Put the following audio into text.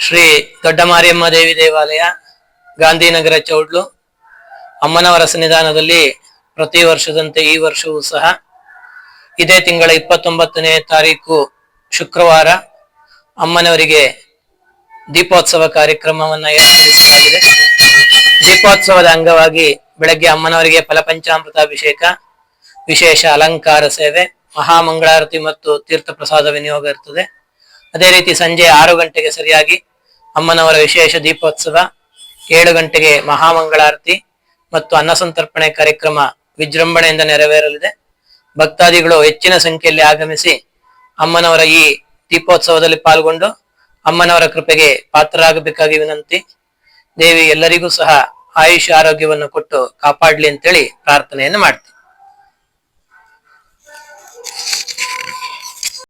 ಶ್ರೀ ದೊಡ್ಡ ಮಾರಿಯಮ್ಮ ದೇವಿ ದೇವಾಲಯ, ಗಾಂಧಿನಗರ ಚೌಡ್ಲು. ಅಮ್ಮನವರ ಸನ್ನಿಧಾನದಲ್ಲಿ ಪ್ರತಿ ವರ್ಷದಂತೆ ಈ ವರ್ಷವೂ ಸಹ ಇದೇ ತಿಂಗಳ 29ನೇ ತಾರೀಕು ಶುಕ್ರವಾರ ಅಮ್ಮನವರಿಗೆ ದೀಪೋತ್ಸವ ಕಾರ್ಯಕ್ರಮವನ್ನ ಏರ್ಪಡಿಸಲಾಗಿದೆ. ದೀಪೋತ್ಸವದ ಅಂಗವಾಗಿ ಬೆಳಗ್ಗೆ ಅಮ್ಮನವರಿಗೆ ಫಲಪಂಚಾಮೃತಾಭಿಷೇಕ, ವಿಶೇಷ ಅಲಂಕಾರ ಸೇವೆ, ಮಹಾಮಂಗಳಾರತಿ ಮತ್ತು ತೀರ್ಥ ಪ್ರಸಾದ ವಿನಿಯೋಗ ಇರ್ತದೆ. ಅದೇ ರೀತಿ ಸಂಜೆ 6 ಗಂಟೆಗೆ ಸರಿಯಾಗಿ ಅಮ್ಮನವರ ವಿಶೇಷ ದೀಪೋತ್ಸವ, 7 ಗಂಟೆಗೆ ಮಹಾಮಂಗಳಾರತಿ ಮತ್ತು ಅನ್ನಸಂತರ್ಪಣೆ ಕಾರ್ಯಕ್ರಮ ವಿಜೃಂಭಣೆಯಿಂದ ನೆರವೇರಲಿದೆ. ಭಕ್ತಾದಿಗಳು ಹೆಚ್ಚಿನ ಸಂಖ್ಯೆಯಲ್ಲಿ ಆಗಮಿಸಿ ಅಮ್ಮನವರ ಈ ದೀಪೋತ್ಸವದಲ್ಲಿ ಪಾಲ್ಗೊಂಡು ಅಮ್ಮನವರ ಕೃಪೆಗೆ ಪಾತ್ರರಾಗಬೇಕಾಗಿ ವಿನಂತಿ. ದೇವಿ ಎಲ್ಲರಿಗೂ ಸಹ ಆಯುಷ್ ಆರೋಗ್ಯವನ್ನು ಕೊಟ್ಟು ಕಾಪಾಡ್ಲಿ ಅಂತೇಳಿ ಪ್ರಾರ್ಥನೆಯನ್ನು ಮಾಡ್ತೀವಿ.